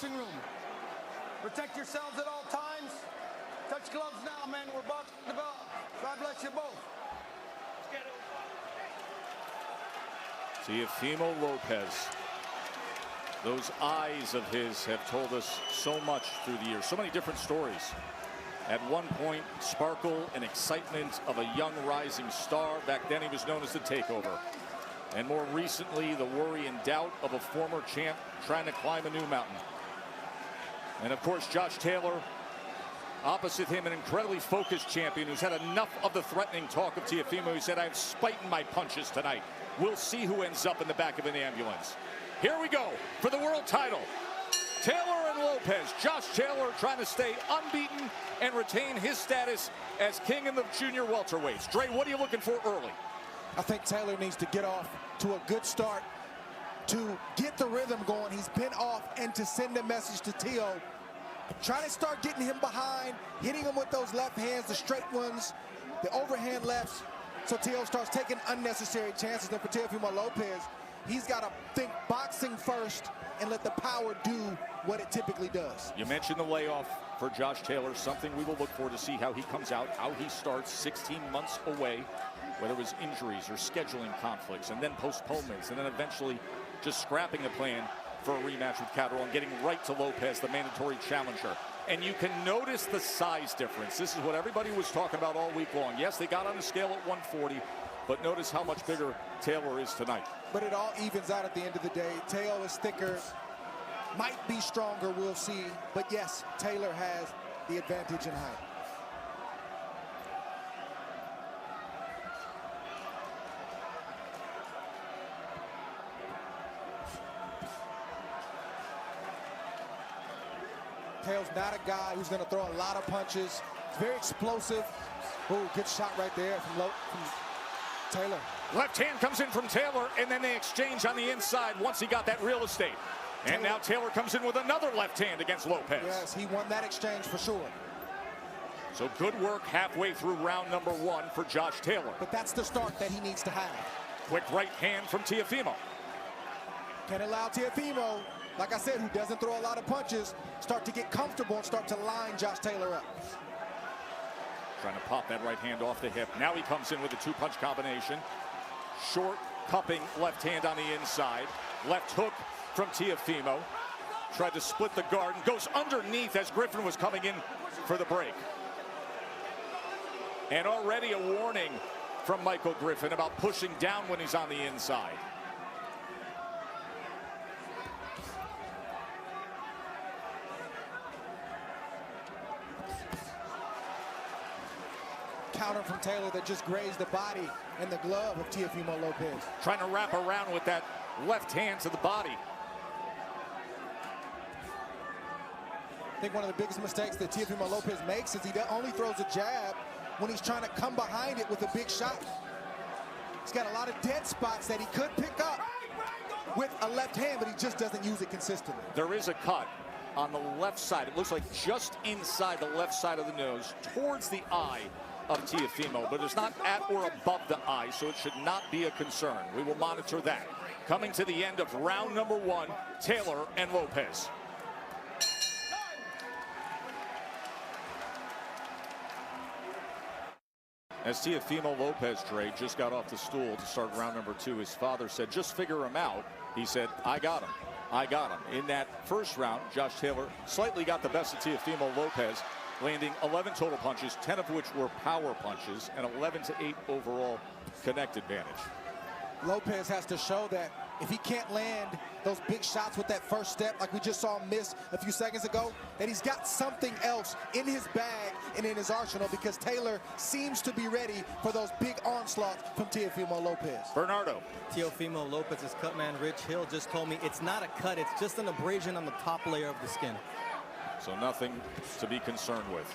boxing room. Protect yourselves at all times. Touch gloves now, man. We're about to go. God bless you both. Teofimo Lopez. Those eyes of his have told us so much through the years. So many different stories. At one point, sparkle and excitement of a young rising star. Back then he was known as the Takeover. And more recently, the worry and doubt of a former champ trying to climb a new mountain. And of course, Josh Taylor, opposite him, an incredibly focused champion who's had enough of the threatening talk of Teofimo. He said, "I have spite in my punches tonight. We'll see who ends up in the back of an ambulance." Here we go for the world title. Taylor and Lopez. Josh Taylor trying to stay unbeaten and retain his status as king in the junior welterweights. Dre, what are you looking for early? I think Taylor needs to get off to a good start to get the rhythm going. He's been off, and to send a message to Teo. Trying to start getting him behind, hitting him with those left hands, the straight ones, the overhand lefts. So Teo starts taking unnecessary chances. Then for Teofimo Lopez, he's got to think boxing first and let the power do what it typically does. You mentioned the layoff for Josh Taylor, something we will look for to see how he comes out, how he starts 16 months away, whether it was injuries or scheduling conflicts, and then postponements, and then eventually just scrapping the plan for a rematch with Catterall and getting right to Lopez, the mandatory challenger. And you can notice the size difference. This is what everybody was talking about all week long. Yes, they got on the scale at 140, but notice how much bigger Taylor is tonight. But it all evens out at the end of the day. Teo is thicker, might be stronger, we'll see. But yes, Taylor has the advantage in height. Taylor's not a guy who's going to throw a lot of punches. It's very explosive. Oh, good shot right there from Taylor. Left hand comes in from Taylor, and then they exchange on the inside once he got that real estate. And now Taylor comes in with another left hand against Lopez. Yes, he won that exchange for sure. So good work halfway through round number 1 for Josh Taylor. But that's the start that he needs to have. Quick right hand from Teofimo. Can allow Teofimo, like I said, who doesn't throw a lot of punches, start to get comfortable and start to line Josh Taylor up. Trying to pop that right hand off the hip. Now he comes in with a 2-punch combination. Short cupping left hand on the inside. Left hook from Teofimo. Tried to split the guard and goes underneath as Griffin was coming in for the break. And already a warning from Michael Griffin about pushing down when he's on the inside. Counter from Taylor that just grazed the body and the glove of Teofimo Lopez. Trying to wrap around with that left hand to the body. I think one of the biggest mistakes that Teofimo Lopez makes is he only throws a jab when he's trying to come behind it with a big shot. He's got a lot of dead spots that he could pick up with a left hand, but he just doesn't use it consistently. There is a cut on the left side. It looks like just inside the left side of the nose towards the eye of Teofimo, but it's not at or above the eye, so it should not be a concern. We will monitor that. Coming to the end of round number 1, Taylor and Lopez. As Teofimo Lopez, Dre, just got off the stool to start round number 2, his father said, "Just figure him out." He said, "I got him. I got him." In that first round, Josh Taylor slightly got the best of Teofimo Lopez, landing 11 total punches, 10 of which were power punches, and 11-8 overall connect advantage. Lopez has to show that if he can't land those big shots with that first step, like we just saw him miss a few seconds ago, that he's got something else in his bag and in his arsenal, because Taylor seems to be ready for those big onslaughts from Teofimo Lopez. Bernardo. Teofimo Lopez's cutman, Rich Hill, just told me it's not a cut, it's just an abrasion on the top layer of the skin. So nothing to be concerned with.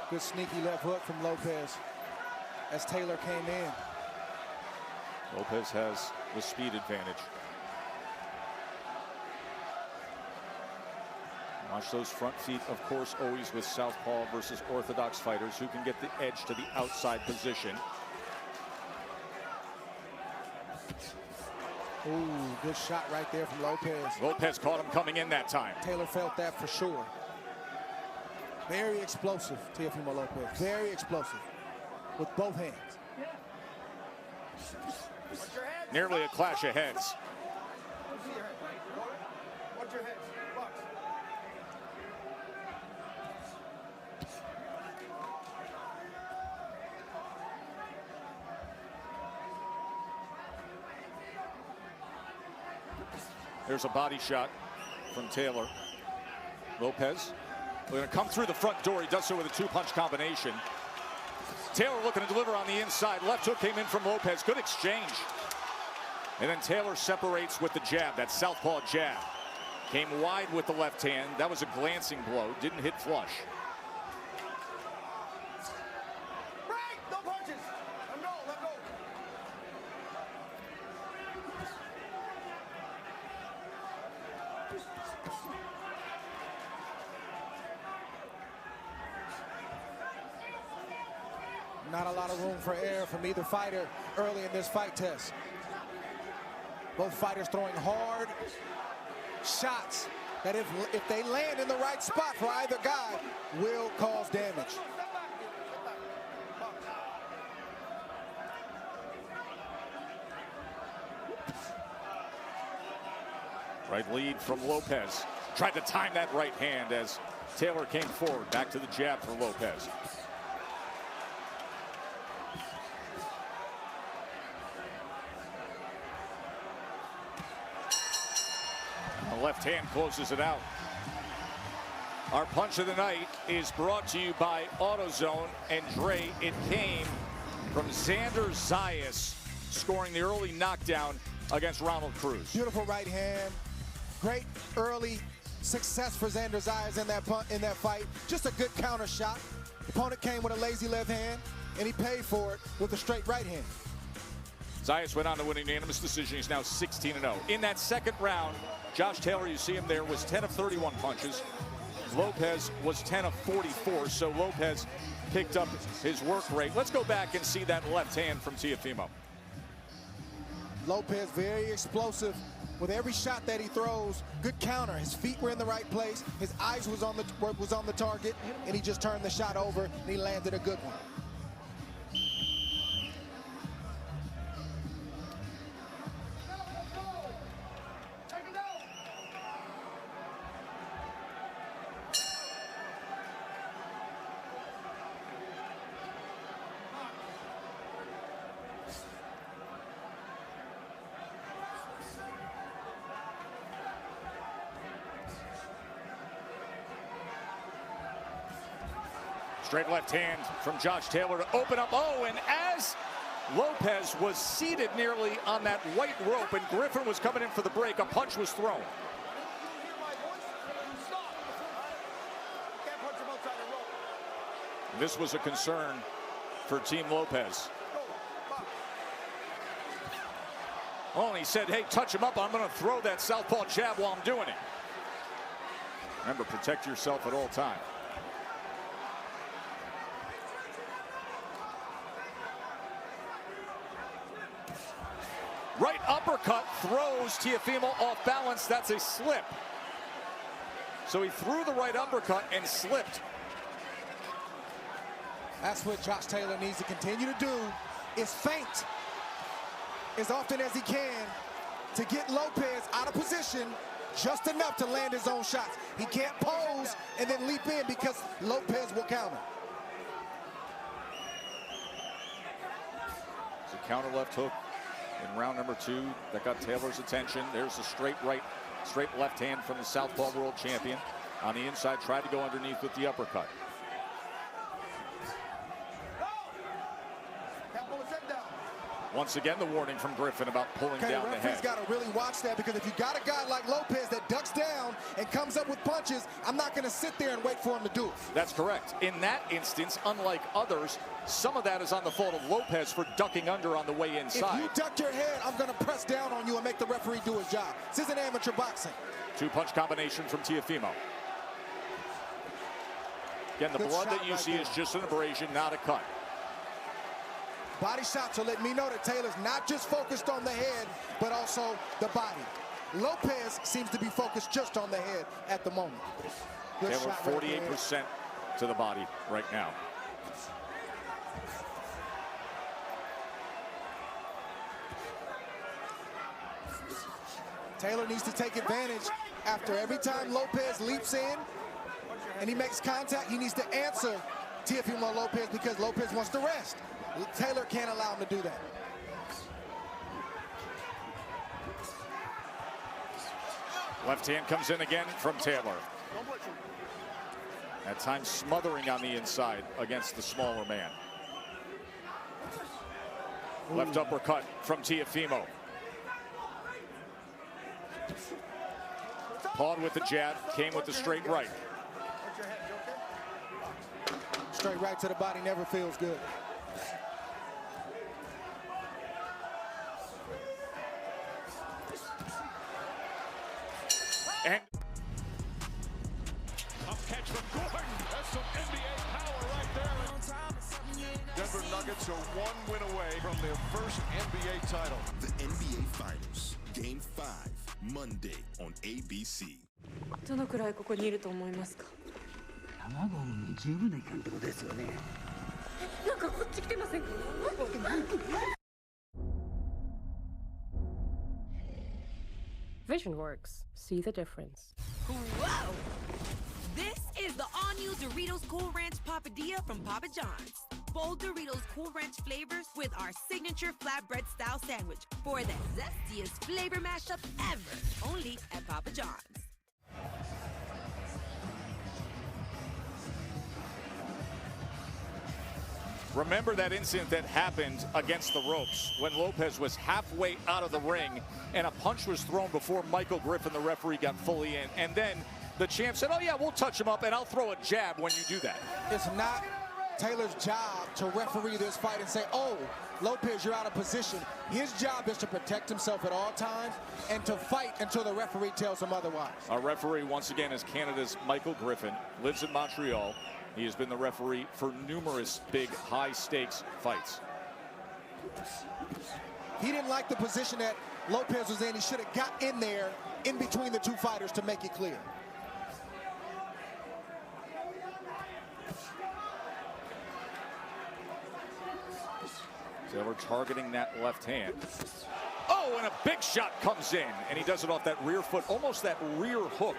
Good sneaky left hook from Lopez as Taylor came in. Lopez has the speed advantage. Watch those front feet, of course, always with southpaw versus orthodox fighters who can get the edge to the outside position. Ooh, good shot right there from Lopez. Lopez caught him coming in that time. Taylor felt that for sure. Very explosive, Teofimo Lopez. Very explosive with both hands. Nearly a clash of heads. Watch your head. Watch. There's a body shot from Taylor. Lopez, we're going to come through the front door. He does so with a two-punch combination. Taylor looking to deliver on the inside. Left hook came in from Lopez. Good exchange. And then Taylor separates with the jab, that southpaw jab. Came wide with the left hand. That was a glancing blow. Didn't hit flush. Break! No punches! Let go, let go. Not a lot of room for error from either fighter early in this fight test. Both fighters throwing hard shots that if they land in the right spot for either guy will cause damage. Right lead from Lopez. Tried to time that right hand as Taylor came forward. Back to the jab for Lopez. The left hand closes it out. Our punch of the night is brought to you by AutoZone. And Dre, it came from Xander Zayas scoring the early knockdown against Ronald Cruz. Beautiful right hand. Great early success for Xander Zayas in that fight. Just a good counter shot. Opponent came with a lazy left hand, and he paid for it with a straight right hand. Zayas went on to win a unanimous decision. He's now 16-0. In that second round, Josh Taylor, you see him there, was 10 of 31 punches. Lopez was 10 of 44, so Lopez picked up his work rate. Let's go back and see that left hand from Teofimo. Lopez very explosive with every shot that he throws. Good counter. His feet were in the right place. His eyes was on the target, and he just turned the shot over, and he landed a good one. Straight left hand from Josh Taylor to open up. Oh, and as Lopez was seated nearly on that white rope and Griffin was coming in for the break, a punch was thrown. This was a concern for Team Lopez. Oh, and he said, hey, touch him up. I'm going to throw that southpaw jab while I'm doing it. Remember, protect yourself at all times. Right uppercut throws Teofimo off balance. That's a slip. So he threw the right uppercut and slipped. That's what Josh Taylor needs to continue to do, is feint as often as he can to get Lopez out of position just enough to land his own shots. He can't pose and then leap in because Lopez will counter. It's a counter left hook in round number 2 that got Taylor's attention. There's a straight left hand from the Southpaw world champion. On the inside, tried to go underneath with the uppercut. Once again, the warning from Griffin about pulling down the head. Referee's got to really watch that, because if you got a guy like Lopez that ducks down and comes up with punches, I'm not going to sit there and wait for him to do it. That's correct. In that instance, unlike others, some of that is on the fault of Lopez for ducking under on the way inside. If you duck your head, I'm going to press down on you and make the referee do his job. This isn't amateur boxing. Two-punch combination from Teofimo. Again, the blood that you see is just an abrasion, not a cut. Body shots are letting me know that Taylor's not just focused on the head, but also the body. Lopez seems to be focused just on the head at the moment. Good Taylor, shot right there. 48% to the body right now. Taylor needs to take advantage after every time Lopez leaps in and he makes contact. He needs to answer Teofimo Lopez because Lopez wants to rest. Taylor can't allow him to do that. Left hand comes in again from Taylor. At times smothering on the inside against the smaller man. Left uppercut from Teofimo. Pawed with the jab, came with the straight right. Straight right to the body never feels good. And Tough catch from Gordon. That's some NBA power right there. Denver Nuggets are one win away from their first NBA title. The NBA Finals, Game 5, Monday on ABC. どのくらいここにいると思いますか。卵を産むに十分な期間ってことですよね。なんかこっち来てませんか。VisionWorks. See the difference. Whoa! This is the all-new Doritos Cool Ranch Papadilla from Papa John's. Bold Doritos Cool Ranch flavors with our signature flatbread-style sandwich for the zestiest flavor mashup ever. Only at Papa John's. remember that incident that happened against the ropes when Lopez was halfway out of the ring and a punch was thrown before Michael Griffin, the referee, got fully in. And then the champ said, oh yeah, we'll touch him up and I'll throw a jab when you do that. It's not Taylor's job to referee this fight and say, oh, Lopez, you're out of position. His job is to protect himself at all times and to fight until the referee tells him otherwise. Our referee, once again, is Canada's Michael Griffin, lives in Montreal. He has been the referee for numerous big, high-stakes fights. He didn't like the position that Lopez was in. He should have got in there in between the two fighters to make it clear. Taylor targeting that left hand. Oh, and a big shot comes in, and he does it off that rear foot, almost that rear hook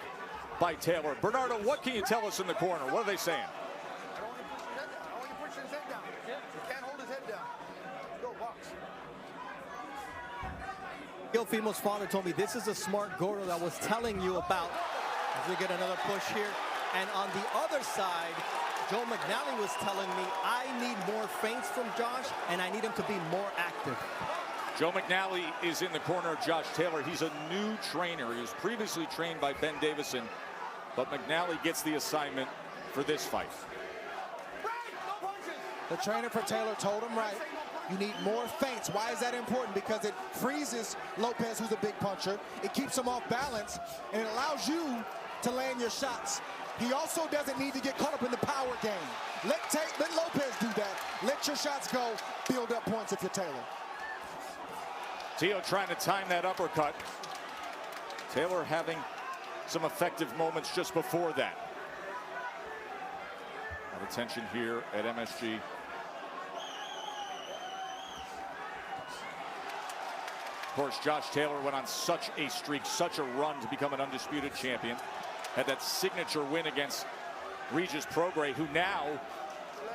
by Taylor. Bernardo, what can you tell us in the corner? What are they saying? I want you pushing his head down. You can't hold his head down. Go, box. Teofimo's father told me this is a smart Gordo that I was telling you about. As we get another push here. And on the other side, Joe McNally was telling me I need more feints from Josh and I need him to be more active. Joe McNally is in the corner of Josh Taylor. He's a new trainer. He was previously trained by Ben Davison, but McNally gets the assignment for this fight. The trainer for Taylor told him right. You need more feints. Why is that important? Because it freezes Lopez, who's a big puncher. It keeps him off balance, and it allows you to land your shots. He also doesn't need to get caught up in the power game. Let Lopez do that. Let your shots go. Build up points if you're Taylor. Teo trying to time that uppercut. Taylor having some effective moments just before that. A lot of tension here at MSG. Of course, Josh Taylor went on such a streak, such a run to become an undisputed champion. Had that signature win against Regis Prograis, who now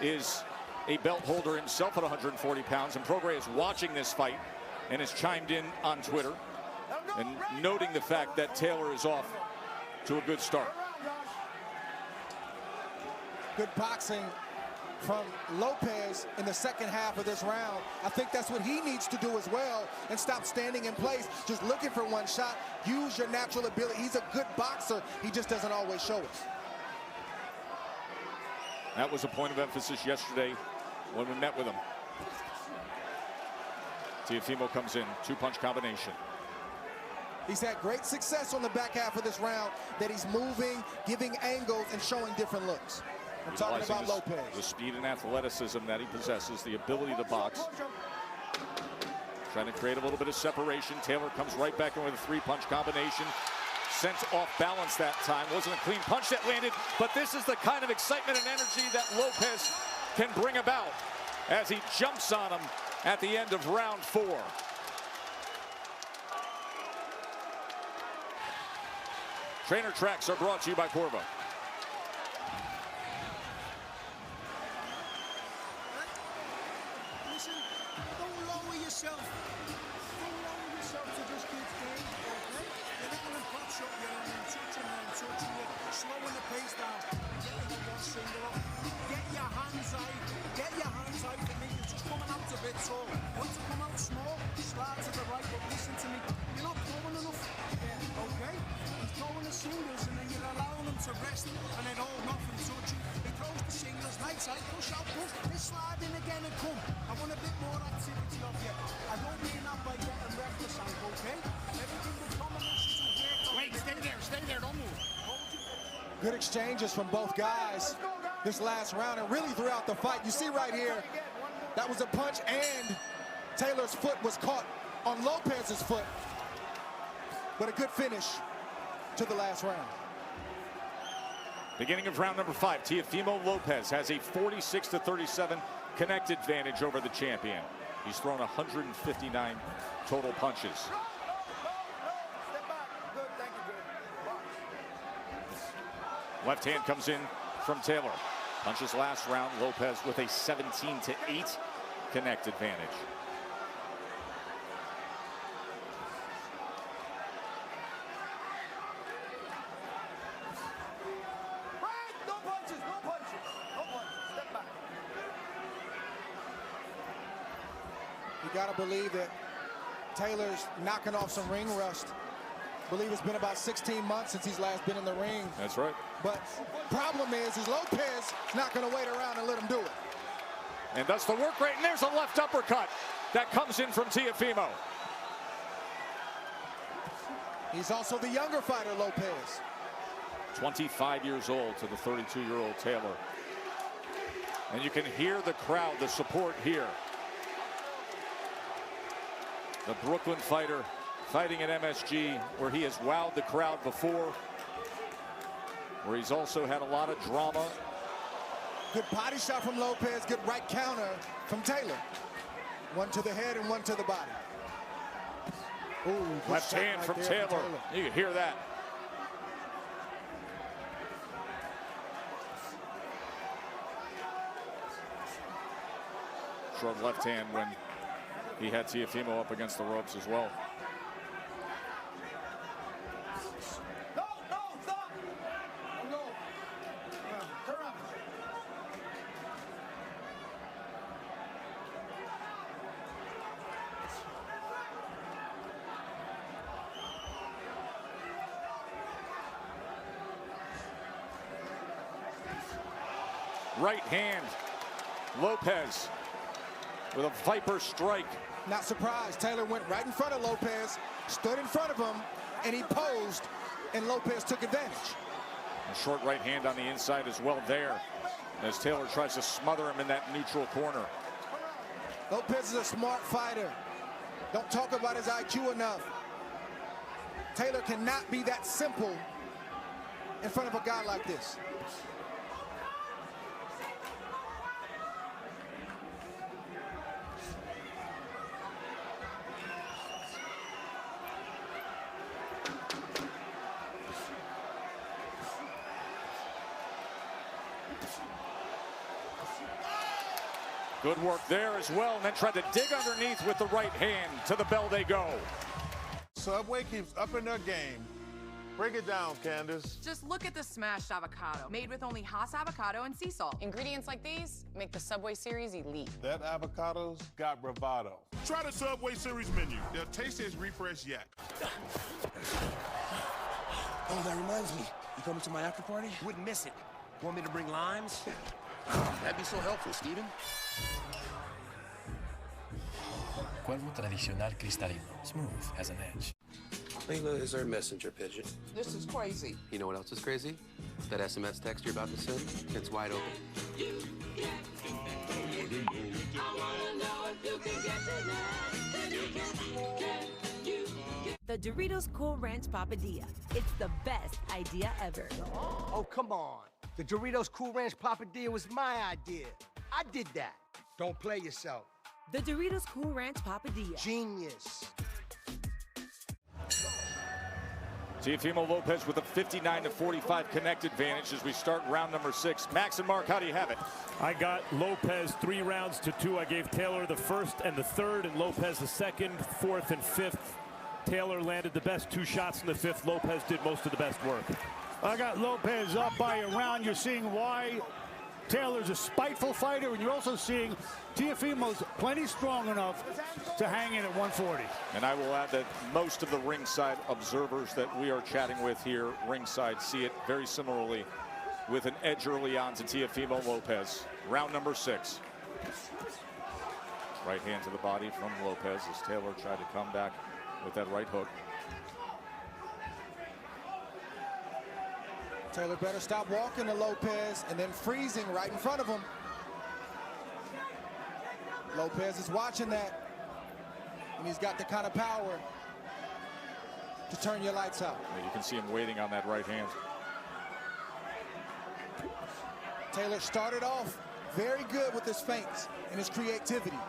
is a belt holder himself at 140 pounds. And Prograis is watching this fight and has chimed in on Twitter and noting the fact that Taylor is off to a good start. Good boxing from Lopez in the second half of this round. I think that's what he needs to do as well, and stop standing in place just looking for one shot. Use your natural ability. He's a good boxer. He just doesn't always show it. That was a point of emphasis yesterday when we met with him. Teofimo comes in, two-punch combination. He's had great success on the back half of this round, that he's moving, giving angles, and showing different looks. I'm talking about Lopez. The speed and athleticism that he possesses, the ability to box. Trying to create a little bit of separation. Taylor comes right back in with a three-punch combination. Sent off balance that time. Wasn't a clean punch that landed, but this is the kind of excitement and energy that Lopez can bring about as he jumps on him at the end of round 4. Trainer Tracks are brought to you by Corvo. Listen, don't lower yourself. Don't lower yourself to just keep going, okay? You're not going to pop shot you and touching you, slowing the pace down. Getting the one single up. Get your hands out. Get your hands out for me. You're just coming out a bit tall. Want to come out small? Slide to the right, but listen to me. You're not throwing enough, okay? He's throwing the singles and then you're allowing him to rest and then hold off and touch you. He throws the singles, right side, push out, push. They slide in again and come. I want a bit more activity of you. I don't mean that by getting reckless out, okay? Everything with combinations will work. Wait, stay there, don't move. Good exchanges from both guys this last round and really throughout the fight. You see right here, that was a punch and Taylor's foot was caught on Lopez's foot. But a good finish to the last round. Beginning of round number 5, Teofimo Lopez has a 46-37 connect advantage over the champion. He's thrown 159 total punches. Step back. Good, thank you, good. Left hand comes in from Taylor. Punches last round. Lopez with a 17-8 connect advantage. No punches, no punches. No punches. Step back. You gotta believe that Taylor's knocking off some ring rust. Believe it's been about 16 months since he's last been in the ring. That's right. But problem is Lopez is not gonna wait around and let him do it. And that's the work rate, and there's a left uppercut that comes in from Teofimo. He's also the younger fighter, Lopez. 25 years old to the 32-year-old Taylor. And you can hear the crowd, the support here. The Brooklyn fighter fighting at MSG, where he has wowed the crowd before, where he's also had a lot of drama. Good body shot from Lopez, good right counter from Taylor. One to the head and one to the body. Ooh, left hand right from Taylor. You can hear that. Short left hand when he had Teofimo up against the ropes as well. No, stop. No. Turn around. Right hand. Lopez with a viper strike. Not surprised. Taylor went right in front of Lopez, stood in front of him, and he posed, and Lopez took advantage. A short right hand on the inside as well there, as Taylor tries to smother him in that neutral corner. Lopez is a smart fighter. Don't talk about his IQ enough. Taylor cannot be that simple in front of a guy like this. Good work there as well, and then tried to dig underneath with the right hand. To the bell they go. Subway keeps upping their game. Break it down, Candace. Just look at the smashed avocado, made with only Haas avocado and sea salt. Ingredients like these make the Subway series elite. That avocado's got bravado. Try the Subway series menu. Their taste is refreshed yet. Oh, that reminds me. You coming to my after party? Wouldn't miss it. Want me to bring limes? That'd be so helpful, Steven. Cuervo tradicional cristalino, smooth as an edge. Layla is our messenger pigeon. This is crazy. You know what else is crazy? that SMS text you're about to send? It's wide open. The Doritos Cool Ranch Papadilla. It's the best idea ever. Oh, come on. The Doritos Cool Ranch Papadilla was my idea. I did that. Don't play yourself. The Doritos Cool Ranch Papadilla. Genius. Teofimo Lopez with a 59-45 connect advantage as we start round number 6. Max and Mark, how do you have it? I got Lopez 3 rounds to 2. I gave Taylor the first and the third, and Lopez the second, fourth, and fifth. Taylor landed the best 2 shots in the 5th. Lopez did most of the best work. I got Lopez up by a round. You're seeing why Taylor's a spiteful fighter, and you're also seeing Teofimo's plenty strong enough to hang in at 140. And I will add that most of the ringside observers that we are chatting with here ringside see it very similarly, with an edge early on to Teofimo Lopez. Round number 6. Right hand to the body from Lopez as Taylor tried to come back with that right hook. Taylor better stop walking to Lopez and then freezing right in front of him. Lopez is watching that, and he's got the kind of power to turn your lights out. You can see him waiting on that right hand. Taylor started off very good with his feints and his creativity,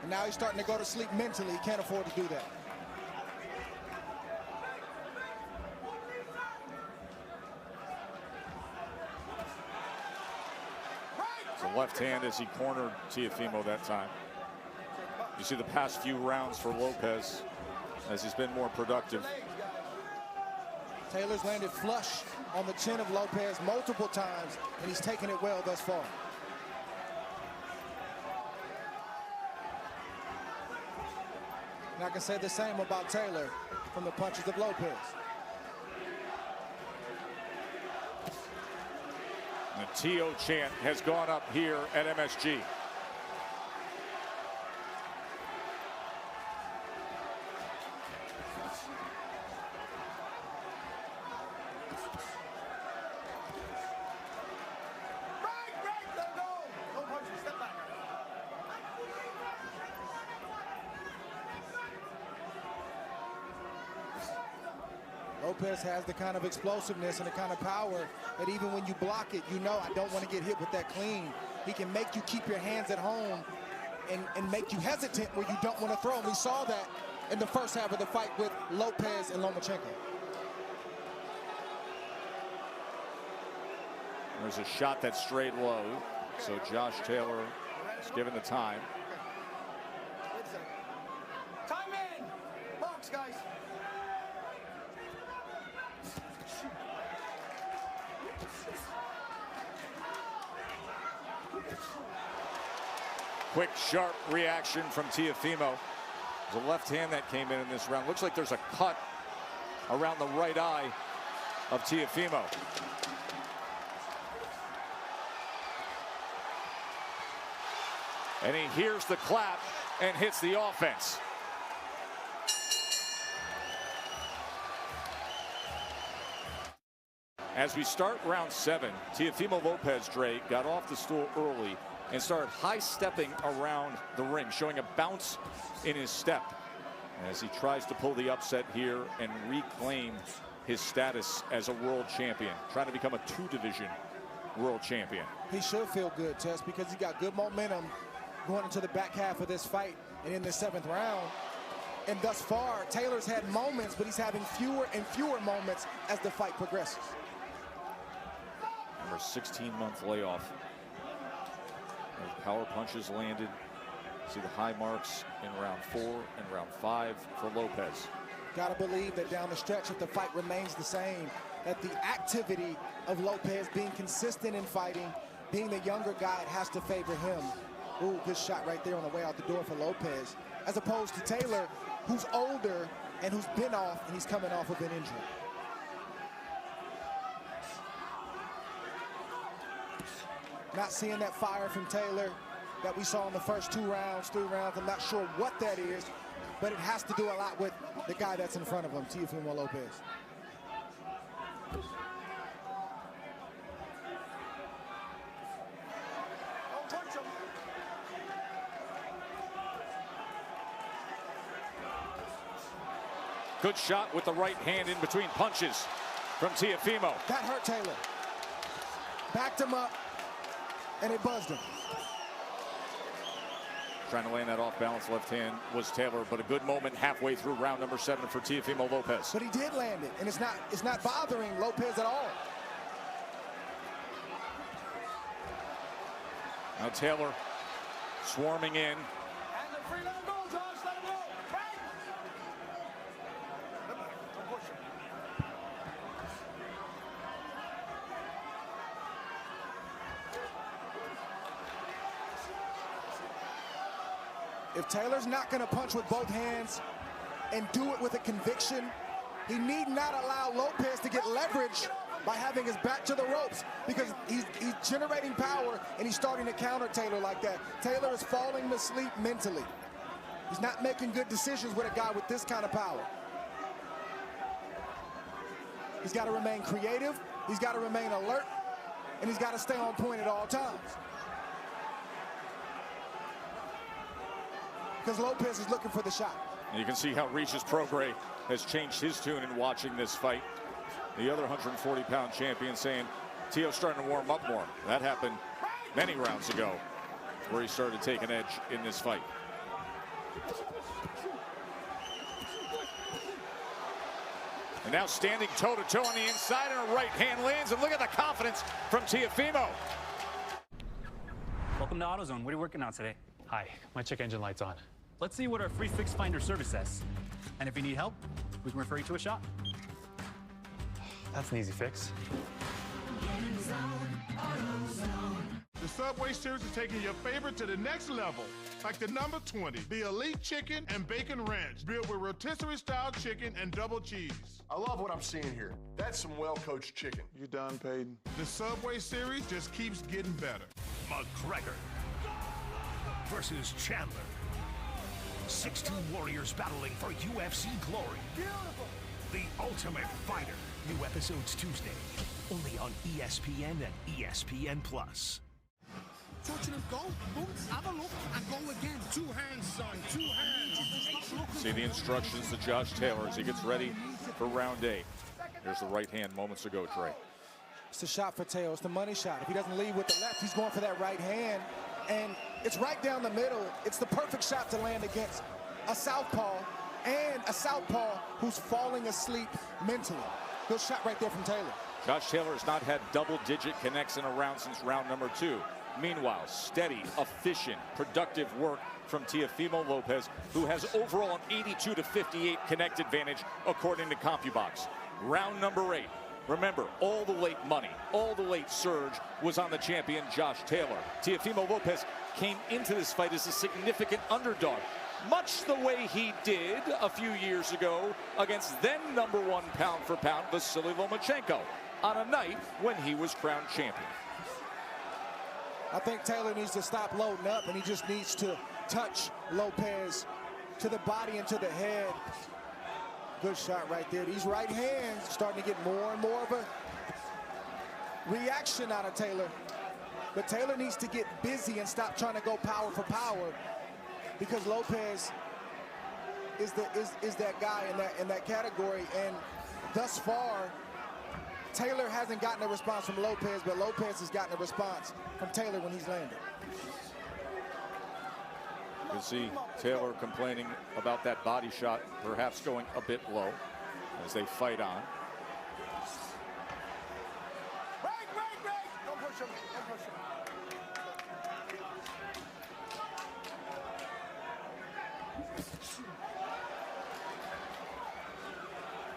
and now he's starting to go to sleep mentally. He can't afford to do that. The left hand as he cornered Teofimo that time. You see the past few rounds for Lopez as he's been more productive. Taylor's landed flush on the chin of Lopez multiple times, and he's taken it well thus far. And I can say the same about Taylor from the punches of Lopez. The Teo chant has gone up here at MSG. Lopez has the kind of explosiveness and the kind of power that even when you block it, you know, I don't want to get hit with that clean. He can make you keep your hands at home and make you hesitant where you don't want to throw. And we saw that in the first half of the fight with Lopez and Lomachenko. There's a shot that strayed low, so Josh Taylor is given the time. Time in! Box, guys. Quick, sharp reaction from Teofimo. The left hand that came in this round. Looks like there's a cut around the right eye of Teofimo. And he hears the clap and hits the offense. As we start round 7, Teofimo Lopez, Dre, got off the stool early and started high-stepping around the ring, showing a bounce in his step as he tries to pull the upset here and reclaim his status as a world champion, trying to become a 2-division world champion. He should feel good, Tess, because he got good momentum going into the back half of this fight and in the 7th round. And thus far, Taylor's had moments, but he's having fewer and fewer moments as the fight progresses. Number 16-month layoff. Those power punches landed. See the high marks in round 4 and round 5 for Lopez. Gotta believe that down the stretch, if the fight remains the same, that the activity of Lopez being consistent in fighting, being the younger guy, it has to favor him. Ooh, good shot right there on the way out the door for Lopez, as opposed to Taylor, who's older and who's been off, and he's coming off of an injury. Not seeing that fire from Taylor that we saw in the first 2 rounds, 3 rounds. I'm not sure what that is, but it has to do a lot with the guy that's in front of him, Teofimo Lopez. Good shot with the right hand in between punches from Teofimo. That hurt Taylor. Backed him up, and it buzzed him. Trying to land that off-balance left hand was Taylor, but a good moment halfway through round number 7 for Teofimo Lopez. But he did land it, and it's not bothering Lopez at all. Now Taylor swarming in. And the free, let him go, Josh, let him go. Right. Don't push him. If Taylor's not going to punch with both hands and do it with a conviction, he need not allow Lopez to get leverage by having his back to the ropes, because he's generating power and he's starting to counter Taylor like that. Taylor is falling to sleep mentally. He's not making good decisions with a guy with this kind of power. He's got to remain creative, he's got to remain alert, and he's got to stay on point at all times. Because Lopez is looking for the shot. And you can see how Regis Prograis has changed his tune in watching this fight. The other 140-pound champion saying, Teo's starting to warm up more. That happened many rounds ago, where he started taking edge in this fight. And now standing toe-to-toe on the inside, and a right hand lands, and look at the confidence from Teofimo. Welcome to AutoZone. What are you working on today? Hi, my check engine light's on. Let's see what our free fix finder service says. And if you need help, we can refer you to a shop. That's an easy fix. The Subway Series is taking your favorite to the next level. Like the number 20, the Elite Chicken and Bacon Ranch, built with rotisserie-style chicken and double cheese. I love what I'm seeing here. That's some well-coached chicken. You done, Peyton? The Subway Series just keeps getting better. McGregor versus Chandler. 16 warriors battling for UFC glory. Beautiful. The Ultimate Fighter. New episodes Tuesday. Only on ESPN and ESPN+. Touching him, go, boom, have a look, and go again. 2 hands, son, 2 hands. See the instructions to Josh Taylor as he gets ready for round 8. There's the right hand moments ago, Trey. It's a shot for Teo. It's the money shot. If he doesn't lead with the left, he's going for that right hand. And it's right down the middle. It's the perfect shot to land against a southpaw, and a southpaw who's falling asleep mentally. Good shot right there from Taylor. Josh Taylor has not had double-digit connects in a round since round number 2. Meanwhile, steady, efficient, productive work from Teofimo Lopez, who has overall an 82-58 connect advantage according to CompuBox. Round number 8. Remember, all the late money, all the late surge was on the champion Josh Taylor. Teofimo Lopez came into this fight as a significant underdog, much the way he did a few years ago against then number 1 pound for pound Vasily Lomachenko on a night when he was crowned champion. I think Taylor needs to stop loading up, and he just needs to touch Lopez to the body and to the head. Good shot right there. These right hands starting to get more and more of a reaction out of Taylor. But Taylor needs to get busy and stop trying to go power for power, because Lopez is that guy in that category. And thus far, Taylor hasn't gotten a response from Lopez, but Lopez has gotten a response from Taylor when he's landed. You can see Taylor complaining about that body shot perhaps going a bit low as they fight on. Break. Don't push him. Don't push him.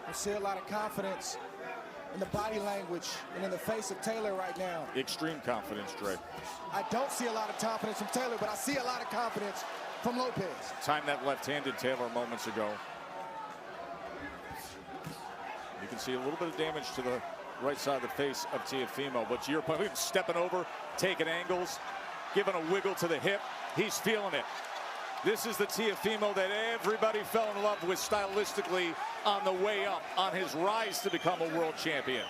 I see a lot of confidence in the body language and in the face of Taylor right now. Extreme confidence, Dre. I don't see a lot of confidence from Taylor, but I see a lot of confidence from Lopez. Timed that left-handed Taylor moments ago. You can see a little bit of damage to the right side of the face of Teofimo, but to your point, stepping over, taking angles, giving a wiggle to the hip. He's feeling it. This is the Teofimo that everybody fell in love with stylistically on the way up, on his rise to become a world champion.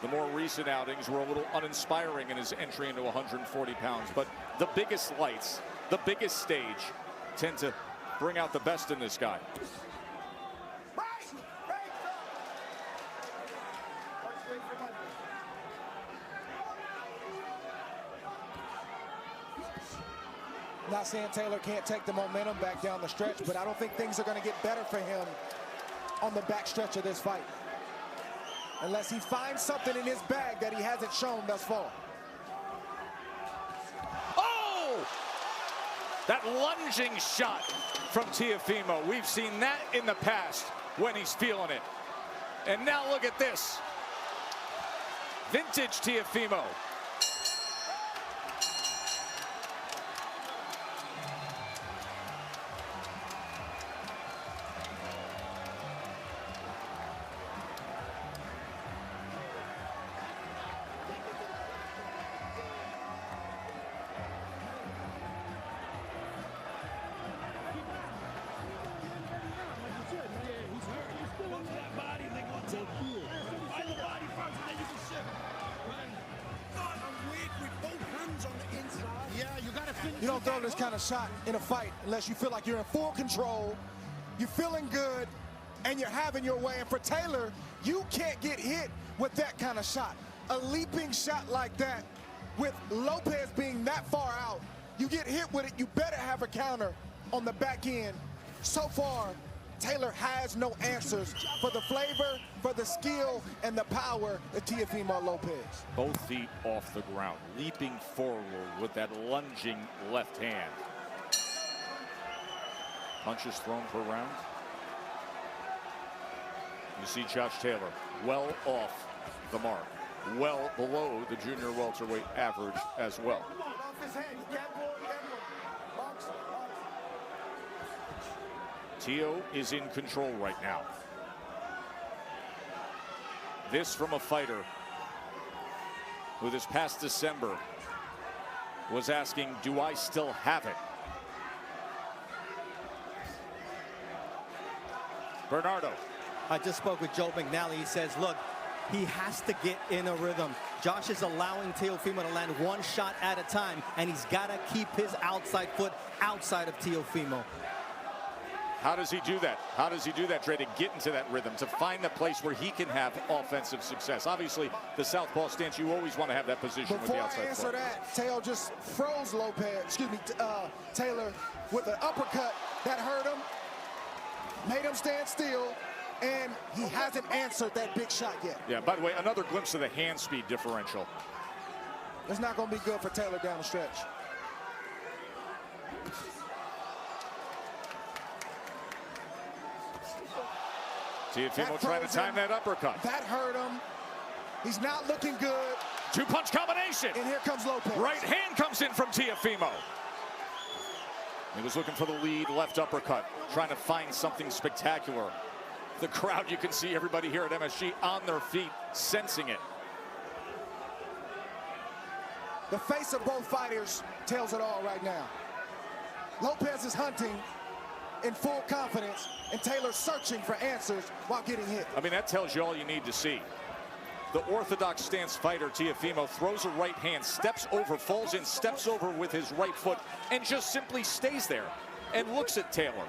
The more recent outings were a little uninspiring in his entry into 140 pounds, but the biggest lights, the biggest stage, tend to bring out the best in this guy. Not saying Taylor can't take the momentum back down the stretch, but I don't think things are going to get better for him on the back stretch of this fight, unless he finds something in his bag that he hasn't shown thus far. Oh! That lunging shot from Teofimo. We've seen that in the past when he's feeling it. And now look at this. Vintage Teofimo. You don't throw this kind of shot in a fight unless you feel like you're in full control, you're feeling good, and you're having your way. And for Taylor, you can't get hit with that kind of shot. A leaping shot like that, with Lopez being that far out, you get hit with it, you better have a counter on the back end. So far, Taylor has no answers for the flavor, for the skill, and the power of Teofimo Lopez. Both feet off the ground, leaping forward with that lunging left hand. Punches thrown per round. You see Josh Taylor well off the mark, well below the junior welterweight average as well. Teo is in control right now. This from a fighter who this past December was asking, do I still have it? Bernardo. I just spoke with Joe McNally. He says, look, he has to get in a rhythm. Josh is allowing Teofimo to land one shot at a time, and he's got to keep his outside foot outside of Teofimo. How does he do that? How does he do that, Dre, to get into that rhythm, to find the place where he can have offensive success? Obviously, the southpaw stance, you always want to have that position with the outside Before I answer foot. that, Teo just froze Taylor with an uppercut that hurt him, made him stand still, and he hasn't answered that big shot yet. Yeah, by the way, another glimpse of the hand speed differential. It's not going to be good for Taylor down the stretch. Teofimo trying to time that uppercut. That hurt him. He's not looking good. Two-punch combination. And here comes Lopez. Right hand comes in from Teofimo. He was looking for the lead left uppercut, trying to find something spectacular. The crowd, you can see everybody here at MSG on their feet, sensing it. The face of both fighters tells it all right now. Lopez is hunting in full confidence, and Taylor's searching for answers while getting hit. I mean, that tells you all you need to see. The orthodox stance fighter, Teofimo, throws a right hand, steps over, falls in, steps over with his right foot, and just simply stays there and looks at Taylor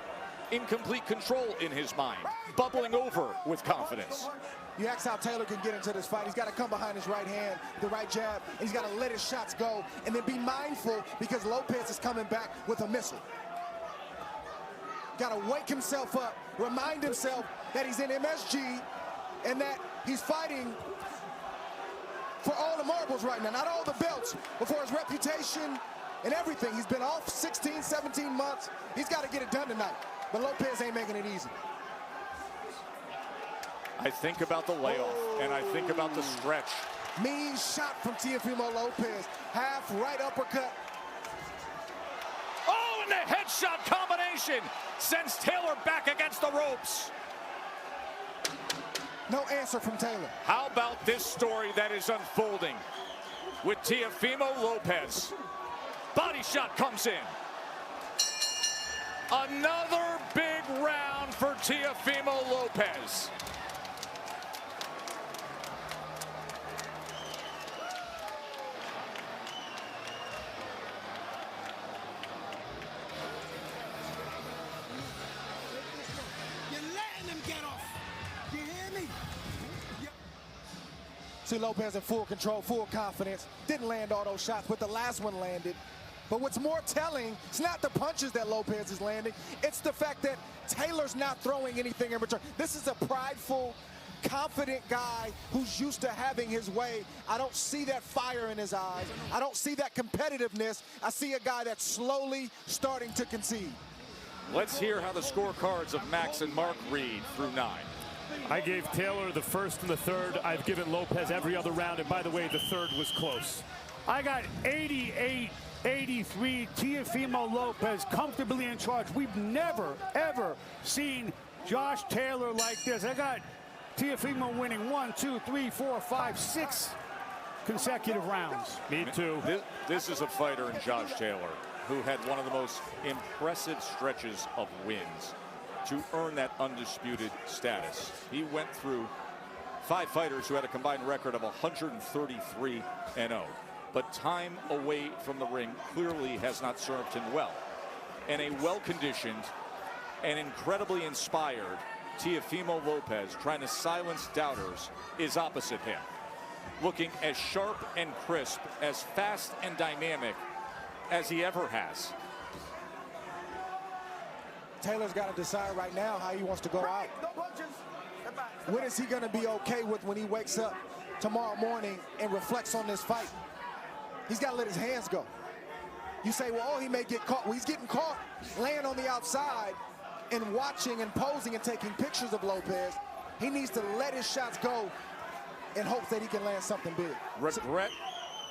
in complete control in his mind, bubbling over with confidence. You ask how Taylor can get into this fight. He's got to come behind his right hand, the right jab, and he's got to let his shots go, and then be mindful because Lopez is coming back with a missile. Got to wake himself up, remind himself that he's in MSG and that he's fighting for all the marbles right now, not all the belts, but for his reputation and everything. He's been off 16, 17 months. He's got to get it done tonight, but Lopez ain't making it easy. I think about the layoff, and I think about the stretch. Mean shot from Teofimo Lopez. Half right uppercut. Oh, and the headshot combination sends Taylor back against the ropes. No answer from Taylor. How about this story that is unfolding with Teofimo Lopez? Body shot comes in. Another big round for Teofimo Lopez. See Lopez in full control, full confidence. Didn't land all those shots, but the last one landed. But what's more telling, it's not the punches that Lopez is landing, it's the fact that Taylor's not throwing anything in return. This is a prideful, confident guy who's used to having his way. I don't see that fire in his eyes. I don't see that competitiveness. I see a guy that's slowly starting to concede. Let's hear how the scorecards of Max and Mark read through 9. I gave Taylor the first and the third. I've given Lopez every other round. And by the way, the third was close. I got 88-83, Teofimo Lopez comfortably in charge. We've never, ever seen Josh Taylor like this. I got Teofimo winning 1, 2, 3, 4, 5, 6 consecutive rounds. Me too. This is a fighter in Josh Taylor who had one of the most impressive stretches of wins to earn that undisputed status. He went through 5 fighters who had a combined record of 133-0. But time away from the ring clearly has not served him well. And a well-conditioned and incredibly inspired Teofimo Lopez, trying to silence doubters, is opposite him. Looking as sharp and crisp, as fast and dynamic as he ever has. Taylor's got to decide right now how he wants to go out. What is he going to be okay with when he wakes up tomorrow morning and reflects on this fight? He's got to let his hands go. You say, well, oh, he may get caught. Well, he's getting caught laying on the outside and watching and posing and taking pictures of Lopez. He needs to let his shots go in hopes that he can land something big. Regret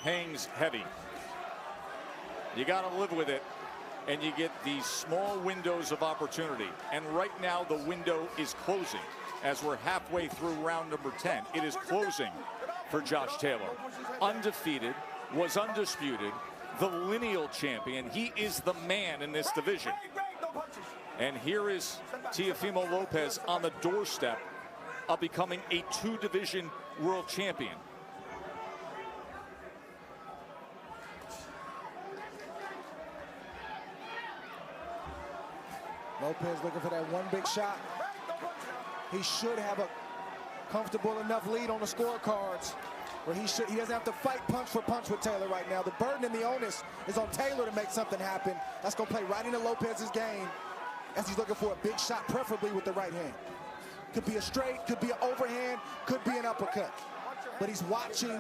hangs heavy. You got to live with it, and you get these small windows of opportunity. And right now, the window is closing as we're halfway through round number 10. It is closing for Josh Taylor. Undefeated, was undisputed, the lineal champion. He is the man in this division. And here is Teofimo Lopez on the doorstep of becoming a 2-division world champion. Lopez looking for that one big shot. He should have a comfortable enough lead on the scorecards where he doesn't have to fight punch for punch with Taylor right now. The burden and the onus is on Taylor to make something happen. That's going to play right into Lopez's game as he's looking for a big shot, preferably with the right hand. Could be a straight, could be an overhand, could be an uppercut. But he's watching,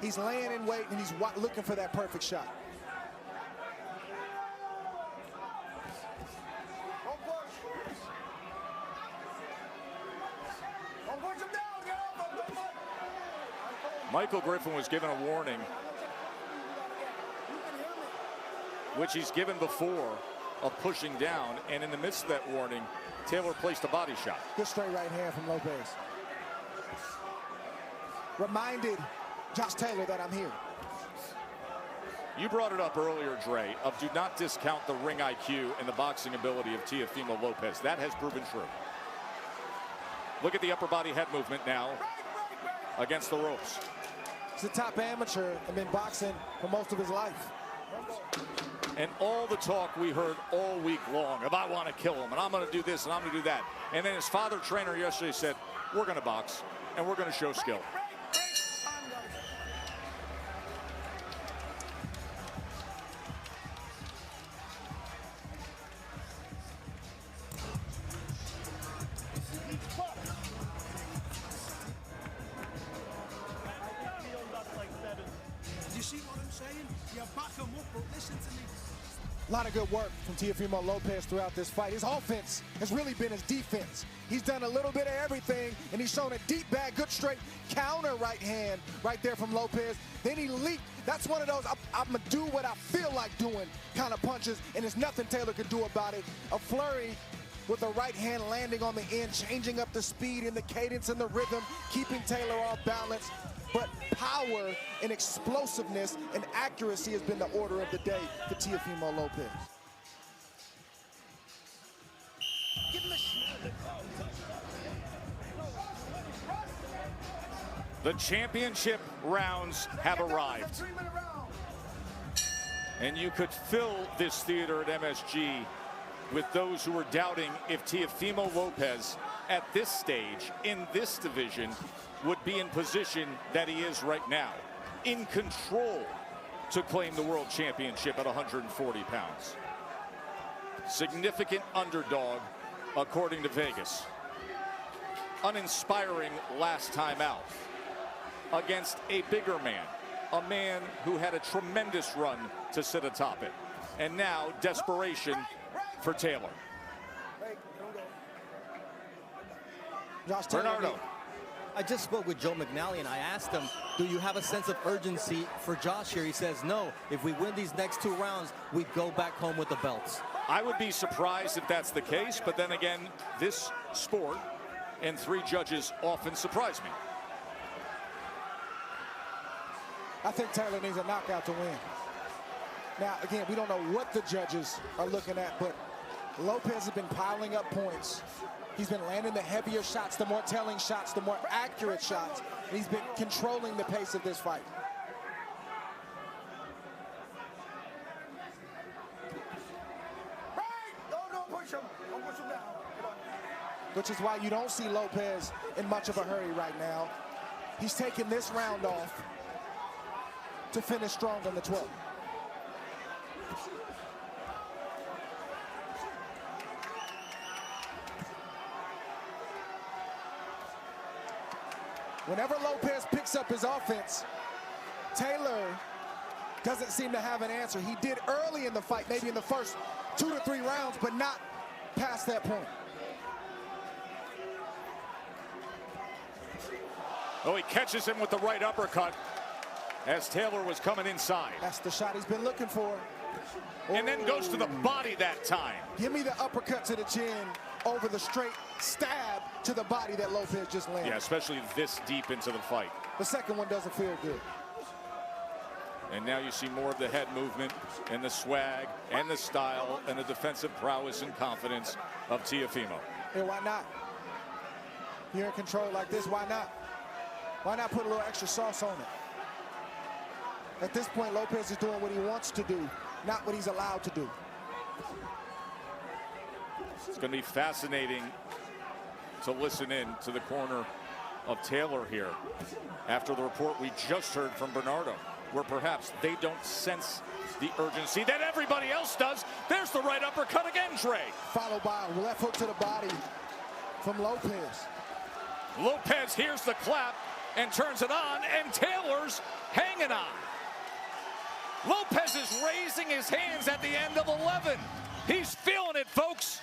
he's laying in wait, and he's looking for that perfect shot. Michael Griffin was given a warning, which he's given before, of pushing down, and in the midst of that warning, Taylor placed a body shot. Good straight right hand from Lopez. Reminded Josh Taylor that I'm here. You brought it up earlier, Dre, of do not discount the ring IQ and the boxing ability of Teofimo Lopez. That has proven true. Look at the upper body head movement now against the ropes. He's a top amateur and been boxing for most of his life. And all the talk we heard all week long of I want to kill him and I'm going to do this and I'm going to do that. And then his father trainer yesterday said, we're going to box and we're going to show skill. You see what I'm saying? You back him up, but listen to me. A lot of good work from Teofimo Lopez throughout this fight. His offense has really been his defense. He's done a little bit of everything, and he's shown a deep bag, good straight counter right hand right there from Lopez. Then he leaped. That's one of those, I'm going to do what I feel like doing kind of punches, and there's nothing Taylor can do about it. A flurry with the right hand landing on the end, changing up the speed and the cadence and the rhythm, keeping Taylor off balance. But power and explosiveness and accuracy has been the order of the day for Teofimo Lopez. The championship rounds have arrived. And you could fill this theater at MSG with those who were doubting if Teofimo Lopez at this stage in this division would be in position that he is right now, in control to claim the world championship at 140 pounds. Significant underdog, according to Vegas. Uninspiring last time out against a bigger man, a man who had a tremendous run to sit atop it. And now desperation for Taylor. Bernardo. I just spoke with Joe McNally and I asked him, do you have a sense of urgency for Josh here? He says no. If we win these next 2 rounds, we go back home with the belts. I would be surprised if that's the case, but then again, this sport and 3 judges often surprise me. I think Taylor needs a knockout to win. Now, again, we don't know what the judges are looking at, but Lopez has been piling up points. He's been landing the heavier shots, the more telling shots, the more accurate shots. And he's been controlling the pace of this fight. Which is why you don't see Lopez in much of a hurry right now. He's taking this round off to finish strong on the 12th. Whenever Lopez picks up his offense, Taylor doesn't seem to have an answer. He did early in the fight, maybe in the first 2 to 3 rounds, but not past that point. Oh, he catches him with the right uppercut as Taylor was coming inside. That's the shot he's been looking for. And then goes to the body that time. Give me the uppercut to the chin over the straight stab to the body that Lopez just landed. Yeah, especially this deep into the fight. The second one doesn't feel good. And now you see more of the head movement and the swag and the style and the defensive prowess and confidence of Teofimo. Yeah, why not? You're in control like this, why not? Why not put a little extra sauce on it? At this point, Lopez is doing what he wants to do, not what he's allowed to do. It's going to be fascinating to listen in to the corner of Taylor here after the report we just heard from Bernardo, where perhaps they don't sense the urgency that everybody else does. There's the right uppercut again, Trey. Followed by a left hook to the body from Lopez. Lopez hears the clap and turns it on, and Taylor's hanging on. Lopez is raising his hands at the end of 11. He's feeling it, folks.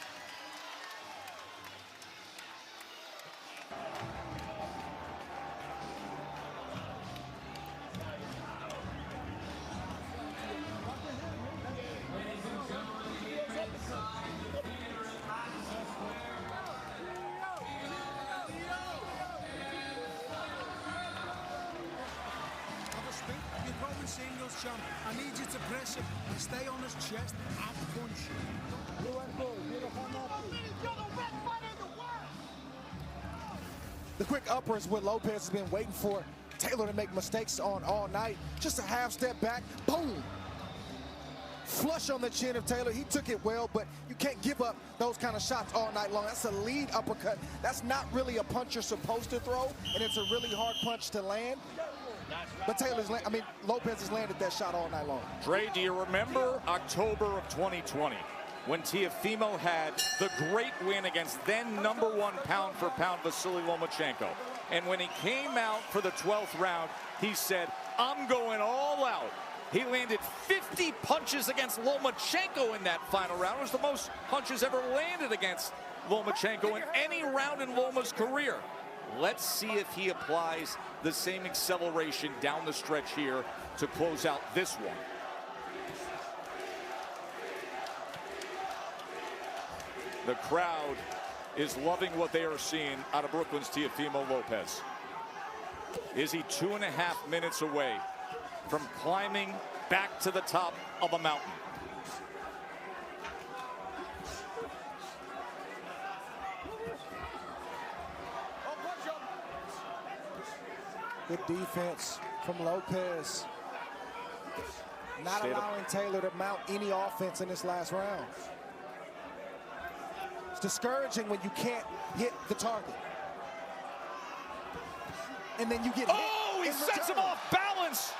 I need you to press him and stay on his chest and punch. The quick upper is what Lopez has been waiting for Taylor to make mistakes on all night. Just a half step back, boom. Flush on the chin of Taylor. He took it well, but you can't give up those kind of shots all night long. That's a lead uppercut. That's not really a punch you're supposed to throw, and it's a really hard punch to land. But Lopez has landed that shot all night long. Dre, do you remember October of 2020 when Teofimo had the great win against then #1 pound for pound Vasily Lomachenko? And when he came out for the 12th round, he said, I'm going all out. He landed 50 punches against Lomachenko in that final round. It was the most punches ever landed against Lomachenko in any round in Loma's career. Let's see if he applies the same acceleration down the stretch here to close out this one. The crowd is loving what they are seeing out of Brooklyn's Teofimo Lopez. Is he 2.5 minutes away from climbing back to the top of a mountain? Good defense from Lopez. Not allowing Taylor to mount any offense in this last round. It's discouraging when you can't hit the target. And then you get hit. Oh, he sets him off balance.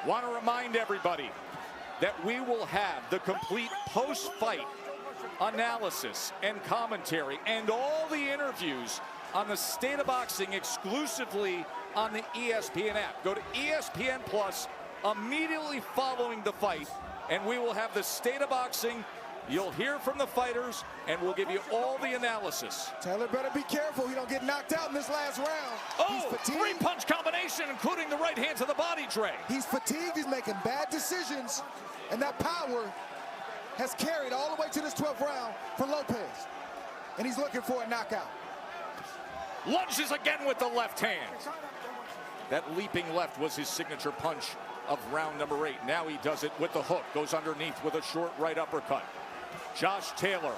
Want to remind everybody that we will have the complete post-fight analysis and commentary and all the interviews on the State of Boxing exclusively on the ESPN app. Go to ESPN Plus immediately following the fight, and we will have the State of Boxing. You'll hear from the fighters, and we'll give you all the analysis. Taylor better be careful he don't get knocked out in this last round. Oh, three-punch combination, including the right hand to the body, Dre. He's fatigued, he's making bad decisions, and that power has carried all the way to this 12th round for Lopez. And he's looking for a knockout. Lunges again with the left hand. That leaping left was his signature punch of round number 8. Now he does it with the hook, goes underneath with a short right uppercut. Josh Taylor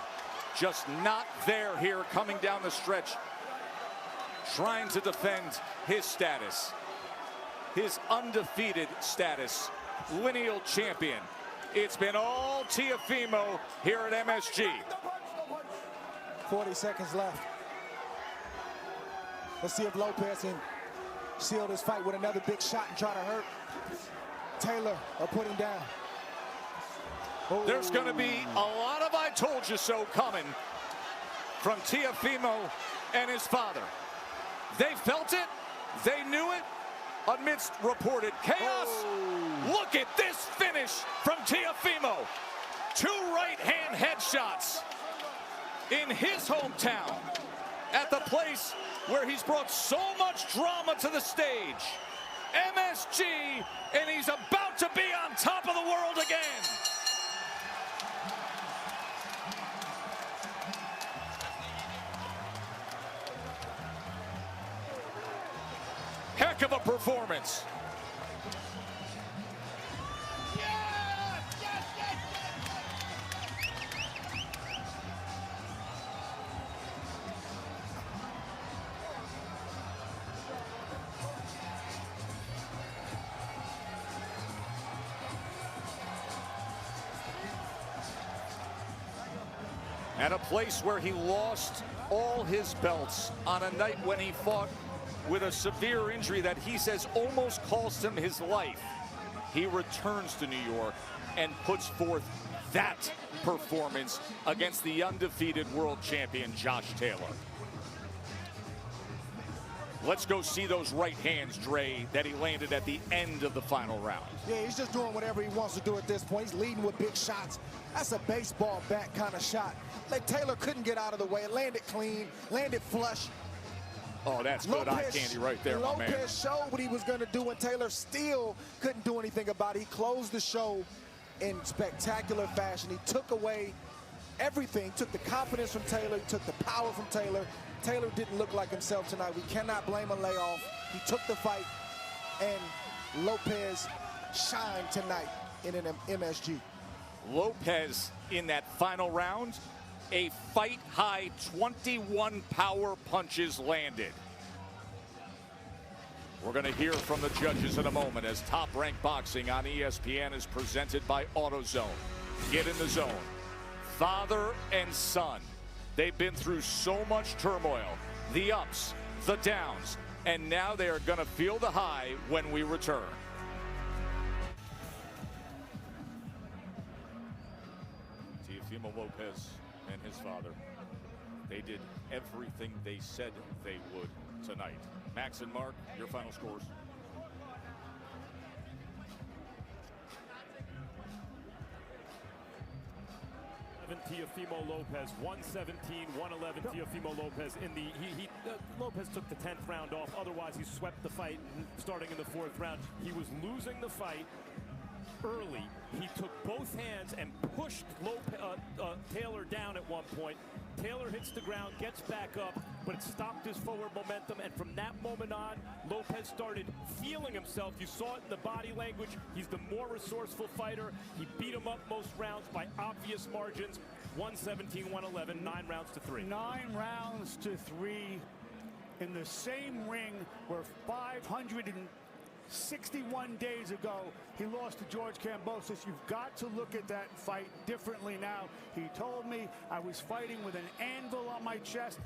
just not there here coming down the stretch, trying to defend his status, his undefeated status, lineal champion. It's been all Teofimo here at MSG. 40 seconds left. Let's see if Lopez can seal this fight with another big shot and try to hurt Taylor or put him down. Oh. There's going to be a lot of I told you so coming from Teofimo and his father. They felt it. They knew it amidst reported chaos. Oh. Look at this finish from Teofimo. 2 right-hand headshots in his hometown at the place where he's brought so much drama to the stage. MSG, and he's about to be on top of the world again. Heck of a performance. At a place where he lost all his belts on a night when he fought with a severe injury that he says almost cost him his life. He returns to New York and puts forth that performance against the undefeated world champion Josh Taylor. Let's go see those right hands, Dre, that he landed at the end of the final round. Yeah, he's just doing whatever he wants to do at this point. He's leading with big shots. That's a baseball bat kind of shot. Like Taylor couldn't get out of the way. It landed clean, landed flush. Oh, that's good eye candy right there, my man. Lopez showed what he was going to do, and Taylor still couldn't do anything about it. He closed the show in spectacular fashion. He took away everything, took the confidence from Taylor, took the power from Taylor. Taylor didn't look like himself tonight. We cannot blame a layoff. He took the fight, and Lopez shined tonight in an MSG. Lopez in that final round, a fight-high 21 power punches landed. We're going to hear from the judges in a moment as Top Rank Boxing on ESPN is presented by AutoZone. Get in the zone. Father and son. They've been through so much turmoil, the ups, the downs, and now they are going to feel the high when we return. Teofimo Lopez and his father, they did everything they said they would tonight. Max and Mark, your final scores. Teofimo Lopez, 117, 111. Teofimo Lopez in the Lopez took the 10th round off. Otherwise, he swept the fight starting in the 4th round. He was losing the fight early. He took both hands and pushed Taylor down at one point. Taylor hits the ground, gets back up, but it stopped his forward momentum, and from that moment on, Lopez started feeling himself. You saw it in the body language. He's the more resourceful fighter. He beat him up most rounds by obvious margins. 117, 111, 9 rounds to 3. 9 rounds to 3 in the same ring where 561 days ago he lost to George Kambosos. You've got to look at that fight differently now. He told me I was fighting with an anvil on my chest.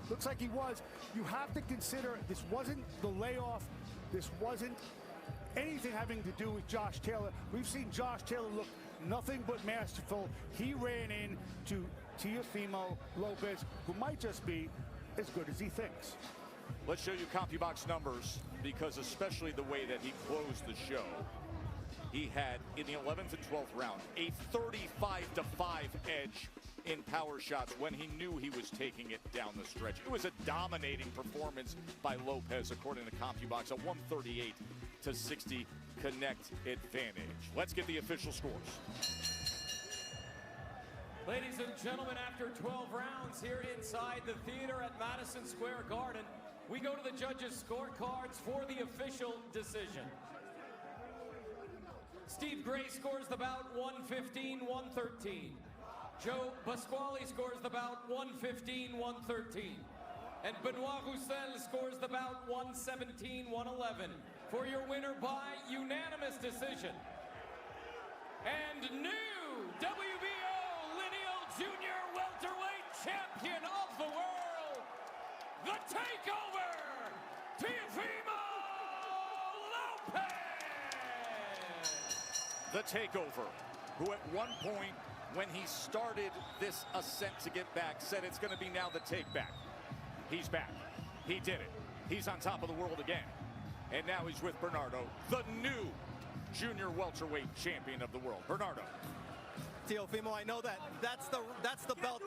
Looks like he was. You have to consider this wasn't the layoff. This wasn't anything having to do with Josh Taylor. We've seen Josh Taylor look nothing but masterful. He ran into Teofimo Lopez, who might just be as good as he thinks. Let's show you CompuBox numbers, because especially the way that he closed the show. He had, in the 11th and 12th round, a 35-5 edge in power shots when he knew he was taking it down the stretch. It was a dominating performance by Lopez, according to CompuBox, a 138-60 connect advantage. Let's get the official scores. Ladies and gentlemen, after 12 rounds here inside the theater at Madison Square Garden, we go to the judges' scorecards for the official decision. Steve Gray scores the bout 115-113. Joe Pasquale scores the bout 115-113. And Benoit Roussel scores the bout 117-111 for your winner by unanimous decision. And new WBO lineal junior welterweight champion of the world, the Takeover, Teofimo Lopez! The Takeover, who at one point, when he started this ascent to get back, said it's going to be now the take back. He's back. He did it. He's on top of the world again. And now he's with Bernardo, the new junior welterweight champion of the world. Bernardo. Teofimo, I know that's the belt that